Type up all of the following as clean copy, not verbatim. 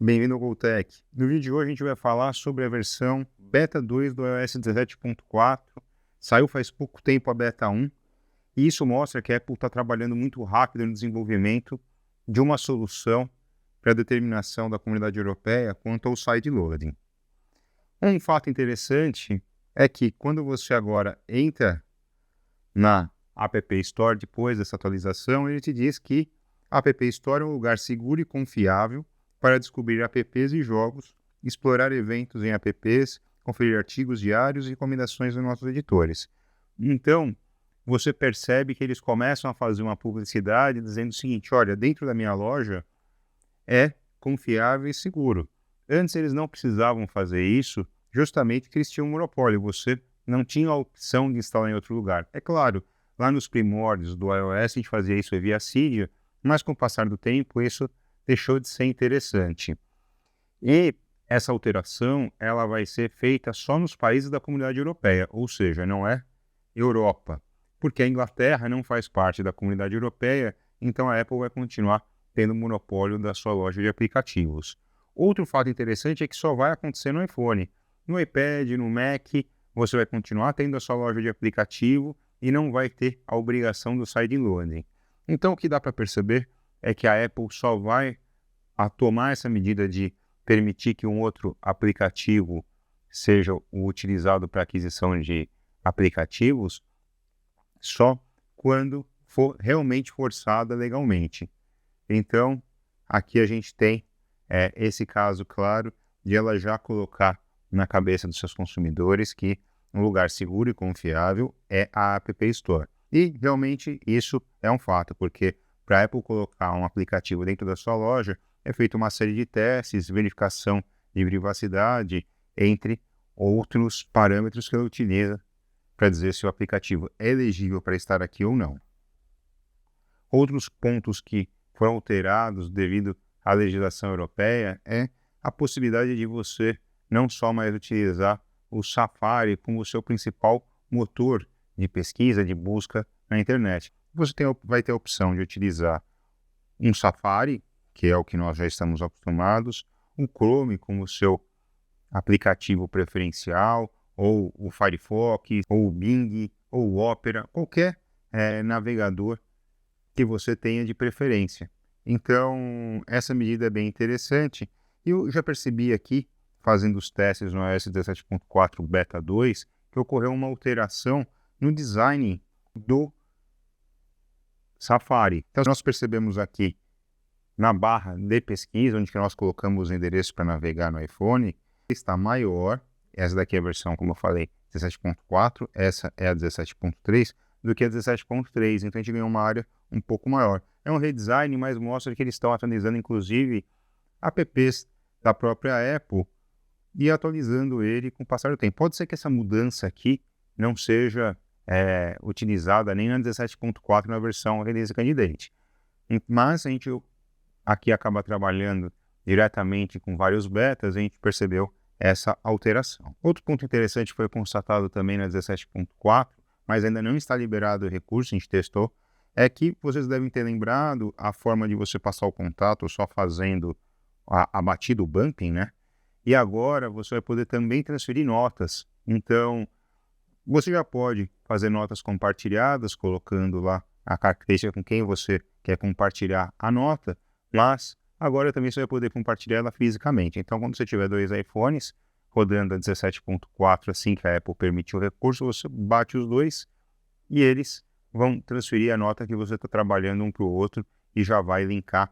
Bem-vindo ao GoTech. No vídeo de hoje a gente vai falar sobre a versão Beta 2 do iOS 17.4. Saiu faz pouco tempo a Beta 1 e isso mostra que a Apple está trabalhando muito rápido no desenvolvimento de uma solução para a determinação da comunidade europeia quanto ao sideloading. Um fato interessante é que quando você agora entra na App Store depois dessa atualização, ele te diz que a App Store é um lugar seguro e confiável para descobrir apps e jogos, explorar eventos em apps, conferir artigos diários e recomendações dos nossos editores. Então, você percebe que eles começam a fazer uma publicidade dizendo o seguinte: olha, dentro da minha loja é confiável e seguro. Antes eles não precisavam fazer isso, justamente porque eles tinham um monopólio. Você não tinha a opção de instalar em outro lugar. É claro, lá nos primórdios do iOS a gente fazia isso via Cydia, mas com o passar do tempo isso deixou de ser interessante. E essa alteração ela vai ser feita só nos países da Comunidade Europeia, ou seja, não é Europa, porque a Inglaterra não faz parte da Comunidade Europeia, então a Apple vai continuar tendo o monopólio da sua loja de aplicativos. Outro fato interessante é que só vai acontecer no iPhone. No iPad, no Mac, você vai continuar tendo a sua loja de aplicativo e não vai ter a obrigação do sideloading. Então o que dá para perceber é que a Apple só vai tomar essa medida de permitir que um outro aplicativo seja utilizado para aquisição de aplicativos só quando for realmente forçada legalmente. Então, aqui a gente tem esse caso claro de ela já colocar na cabeça dos seus consumidores que um lugar seguro e confiável é a App Store. E realmente isso é um fato, porque para a Apple colocar um aplicativo dentro da sua loja, é feita uma série de testes, verificação de privacidade, entre outros parâmetros que ela utiliza para dizer se o aplicativo é elegível para estar aqui ou não. Outros pontos que foram alterados devido à legislação europeia é a possibilidade de você não só mais utilizar o Safari como o seu principal motor de pesquisa, de busca na internet. Você vai ter a opção de utilizar um Safari, que é o que nós já estamos acostumados, o Chrome como seu aplicativo preferencial, ou o Firefox, ou o Bing, ou o Opera, qualquer navegador que você tenha de preferência. Então, essa medida é bem interessante. E eu já percebi aqui, fazendo os testes no iOS 17.4 Beta 2, que ocorreu uma alteração no design do Safari. Então, nós percebemos aqui na barra de pesquisa, onde nós colocamos o endereço para navegar no iPhone, está maior. Essa daqui é a versão, como eu falei, 17.4, essa é a 17.3, do que a 17.3. Então a gente ganhou uma área um pouco maior. É um redesign, mas mostra que eles estão atualizando, inclusive, apps da própria Apple e atualizando ele com o passar do tempo. Pode ser que essa mudança aqui não seja utilizada nem na 17.4 na versão Release Candidate. Mas a gente aqui acaba trabalhando diretamente com vários betas, a gente percebeu essa alteração. Outro ponto interessante foi constatado também na 17.4, mas ainda não está liberado o recurso, a gente testou, é que vocês devem ter lembrado a forma de você passar o contato só fazendo a batida, o bumping, né? E agora você vai poder também transferir notas. Então, você já pode fazer notas compartilhadas, colocando lá a característica com quem você quer compartilhar a nota, mas agora também você vai poder compartilhar ela fisicamente. Então, quando você tiver dois iPhones rodando a 17.4, assim que a Apple permitir o recurso, você bate os dois e eles vão transferir a nota que você está trabalhando um para o outro e já vai linkar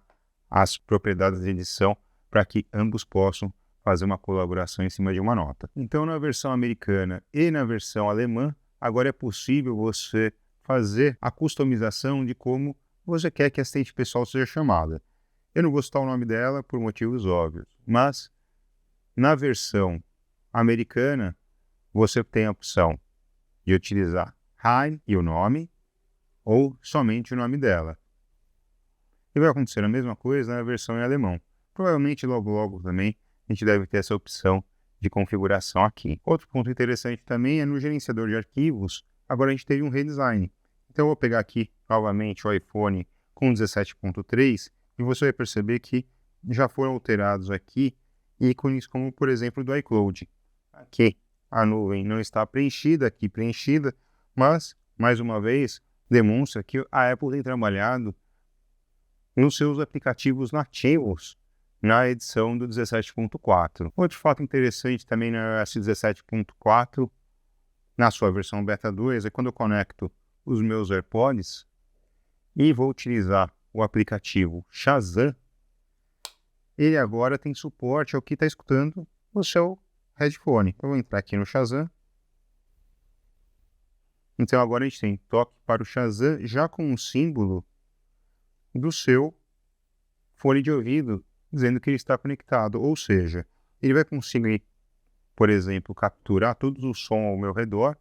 as propriedades de edição para que ambos possam fazer uma colaboração em cima de uma nota. Então, na versão americana e na versão alemã, agora é possível você fazer a customização de como você quer que a assistente pessoal seja chamada. Eu não vou citar o nome dela por motivos óbvios, mas na versão americana, você tem a opção de utilizar Hi e o nome, ou somente o nome dela. E vai acontecer a mesma coisa na versão em alemão. Provavelmente logo também a gente deve ter essa opção de configuração aqui. Outro ponto interessante também é no gerenciador de arquivos, agora a gente teve um redesign. Então eu vou pegar aqui novamente o iPhone com 17.3 e você vai perceber que já foram alterados aqui ícones como, por exemplo, do iCloud. Aqui a nuvem não está preenchida, aqui preenchida, mas, mais uma vez, demonstra que a Apple tem trabalhado nos seus aplicativos nativos na edição do 17.4. Outro fato interessante também no iOS 17.4, na sua versão Beta 2, é quando eu conecto os meus AirPods e vou utilizar o aplicativo Shazam, ele agora tem suporte ao que está escutando no seu headphone. Eu vou entrar aqui no Shazam. Então agora a gente tem toque para o Shazam já com um símbolo do seu fone de ouvido, dizendo que ele está conectado. Ou seja, ele vai conseguir, por exemplo, capturar todo o som ao meu redor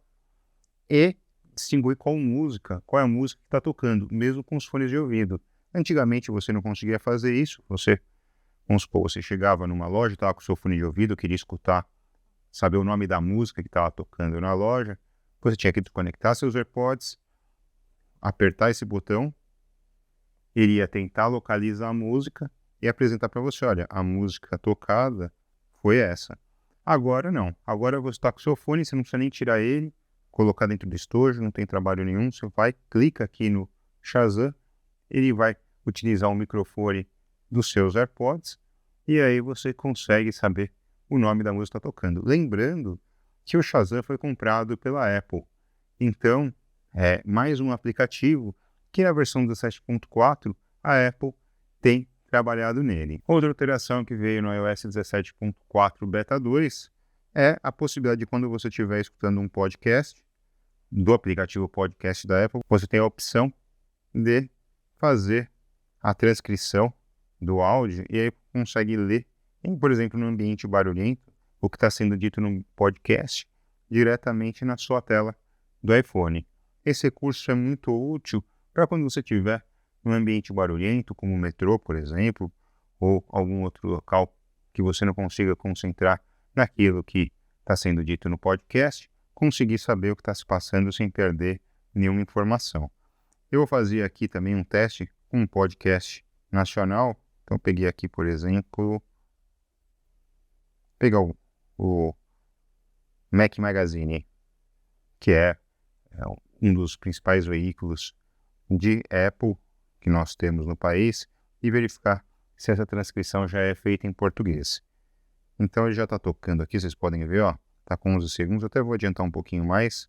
e distinguir qual é a música que está tocando, mesmo com os fones de ouvido. Antigamente você não conseguia fazer isso. Vamos supor, você chegava numa loja, estava com o seu fone de ouvido, queria escutar, saber o nome da música que estava tocando na loja, você tinha que desconectar seus AirPods, apertar esse botão, ele ia tentar localizar a música e apresentar para você, olha, a música tocada foi essa. Agora não, agora você está com o seu fone, você não precisa nem tirar ele, colocar dentro do estojo, não tem trabalho nenhum, você vai, clica aqui no Shazam, ele vai utilizar o microfone dos seus AirPods e aí você consegue saber o nome da música que está tocando. Lembrando que o Shazam foi comprado pela Apple, então é mais um aplicativo que na versão 17.4 a Apple tem trabalhado nele. Outra alteração que veio no iOS 17.4 Beta 2 é a possibilidade de, quando você estiver escutando um podcast do aplicativo podcast da Apple, você tem a opção de fazer a transcrição do áudio e aí consegue ler, por exemplo, no ambiente barulhento, o que está sendo dito no podcast diretamente na sua tela do iPhone. Esse recurso é muito útil para quando você estiver num ambiente barulhento, como o metrô, por exemplo, ou algum outro local que você não consiga concentrar naquilo que está sendo dito no podcast, conseguir saber o que está se passando sem perder nenhuma informação. Eu vou fazer aqui também um teste com um podcast nacional. Então, eu peguei aqui, por exemplo, pegar o Mac Magazine, que é um dos principais veículos de Apple que nós temos no país, e verificar se essa transcrição já é feita em português. Então, ele já está tocando aqui, vocês podem ver, ó, está com 11 segundos, até vou adiantar um pouquinho mais,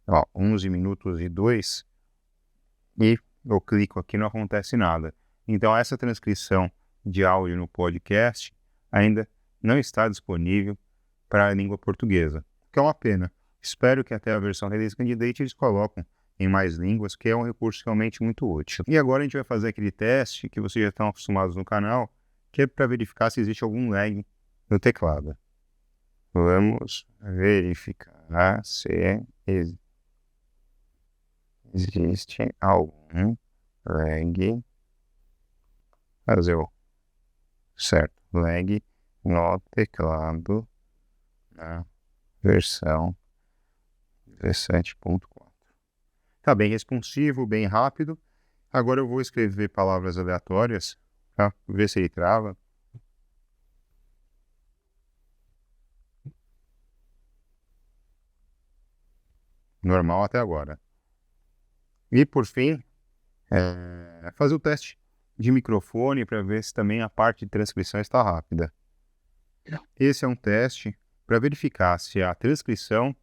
ó, 11 minutos e 2, e eu clico aqui, não acontece nada. Então, essa transcrição de áudio no podcast ainda não está disponível para a língua portuguesa, que é uma pena. Espero que até a versão Release Candidate eles colocam em mais línguas, que é um recurso realmente muito útil. E agora a gente vai fazer aquele teste que vocês já estão acostumados no canal, que é para verificar se existe algum lag no teclado. Vamos verificar se existe algum lag. Fazer o certo, lag no teclado na versão 17.4. Tá bem responsivo, bem rápido. Agora eu vou escrever palavras aleatórias para ver se ele trava. Normal até agora. E por fim, fazer o teste de microfone para ver se também a parte de transcrição está rápida. Esse é um teste para verificar se a transcrição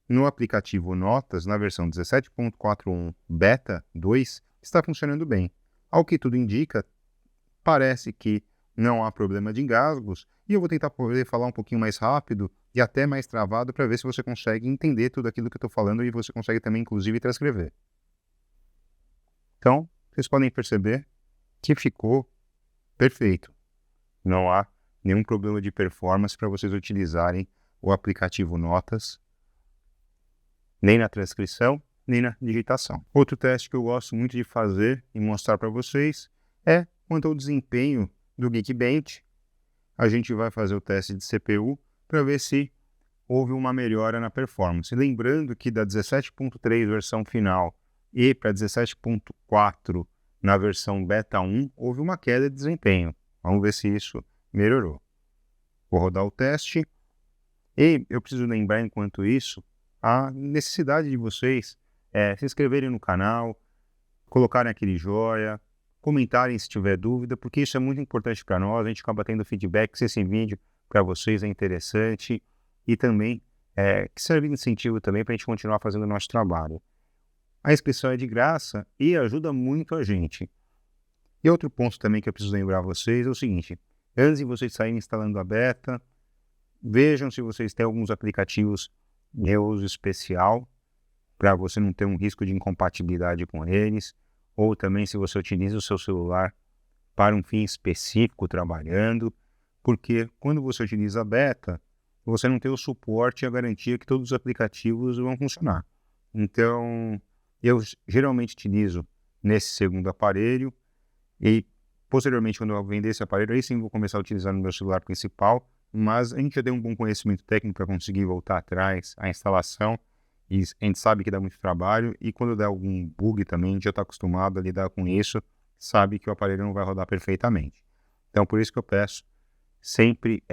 no aplicativo Notas, na versão 17.41 Beta 2, está funcionando bem. Ao que tudo indica, parece que não há problema de engasgos, e eu vou tentar poder falar um pouquinho mais rápido e até mais travado para ver se você consegue entender tudo aquilo que eu estou falando e você consegue também, inclusive, transcrever. Então, vocês podem perceber que ficou perfeito. Não há nenhum problema de performance para vocês utilizarem o aplicativo Notas, nem na transcrição, nem na digitação. Outro teste que eu gosto muito de fazer e mostrar para vocês é quanto ao desempenho do Geekbench. A gente vai fazer o teste de CPU para ver se houve uma melhora na performance. Lembrando que da 17.3 versão final e para 17.4 na versão Beta 1, houve uma queda de desempenho. Vamos ver se isso melhorou. Vou rodar o teste. E eu preciso lembrar, enquanto isso, a necessidade de vocês se inscreverem no canal, colocarem aquele joia, comentarem se tiver dúvida, porque isso é muito importante para nós. A gente acaba tendo feedback se esse vídeo para vocês é interessante e também que serve de incentivo também para a gente continuar fazendo o nosso trabalho. A inscrição é de graça e ajuda muito a gente. E outro ponto também que eu preciso lembrar a vocês é o seguinte: antes de vocês saírem instalando a beta, vejam se vocês têm alguns aplicativos de uso especial, para você não ter um risco de incompatibilidade com eles, ou também se você utiliza o seu celular para um fim específico trabalhando, porque quando você utiliza a beta, você não tem o suporte e a garantia que todos os aplicativos vão funcionar. Então, eu geralmente utilizo nesse segundo aparelho e posteriormente, quando eu vender esse aparelho, aí sim vou começar a utilizar no meu celular principal, mas a gente já tem um bom conhecimento técnico para conseguir voltar atrás a instalação, e a gente sabe que dá muito trabalho, e quando der algum bug também, a gente já está acostumado a lidar com isso, sabe que o aparelho não vai rodar perfeitamente. Então, por isso que eu peço sempre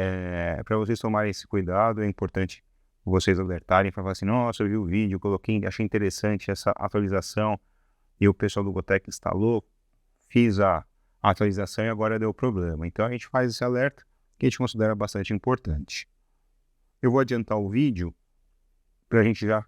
para vocês tomarem esse cuidado. É importante vocês alertarem para falar assim: nossa, eu vi o vídeo, coloquei, achei interessante essa atualização, e o pessoal do Gotek instalou, fiz a atualização e agora deu problema. Então a gente faz esse alerta, que a gente considera bastante importante. Eu vou adiantar o vídeo para a gente já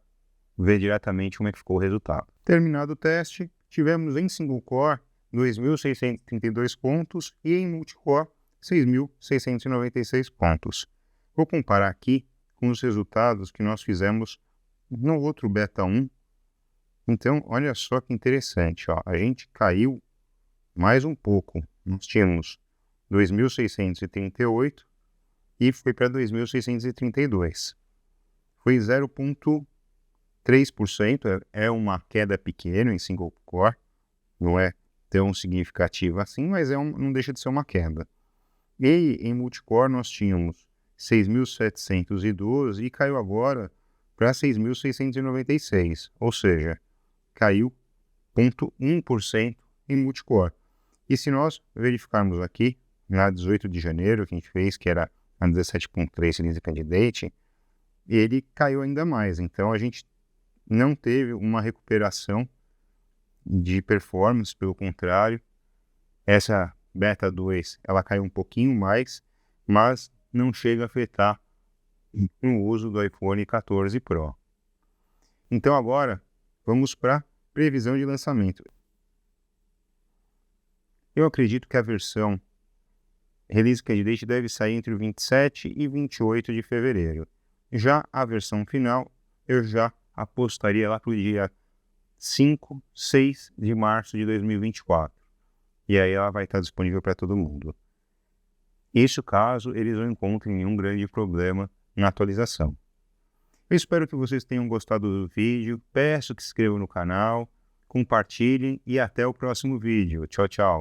ver diretamente como é que ficou o resultado. Terminado o teste, tivemos em single core 2.632 pontos e em multicore 6.696 pontos. Vou comparar aqui com os resultados que nós fizemos no outro Beta 1. Então, olha só que interessante, ó. A gente caiu mais um pouco. Nós tínhamos 2.638 e foi para 2.632. Foi 0,3%, é uma queda pequena em single core, não é tão significativa assim, mas não deixa de ser uma queda. E em multicore nós tínhamos 6.712 e caiu agora para 6.696, ou seja, caiu 0,1% em multicore. E se nós verificarmos aqui, na 18 de janeiro, que a gente fez, que era a 17.3 Release Candidate, ele caiu ainda mais. Então a gente não teve uma recuperação de performance, pelo contrário, essa Beta 2 ela caiu um pouquinho mais, mas não chega a afetar o uso do iPhone 14 Pro. Então agora vamos para previsão de lançamento. Eu acredito que a versão Release Candidate deve sair entre 27 e 28 de fevereiro. Já a versão final, eu já apostaria lá para o dia 5, 6 de março de 2024. E aí ela vai estar disponível para todo mundo. Isso caso eles não encontrem nenhum grande problema na atualização. Eu espero que vocês tenham gostado do vídeo. Peço que se inscrevam no canal, compartilhem e até o próximo vídeo. Tchau, tchau.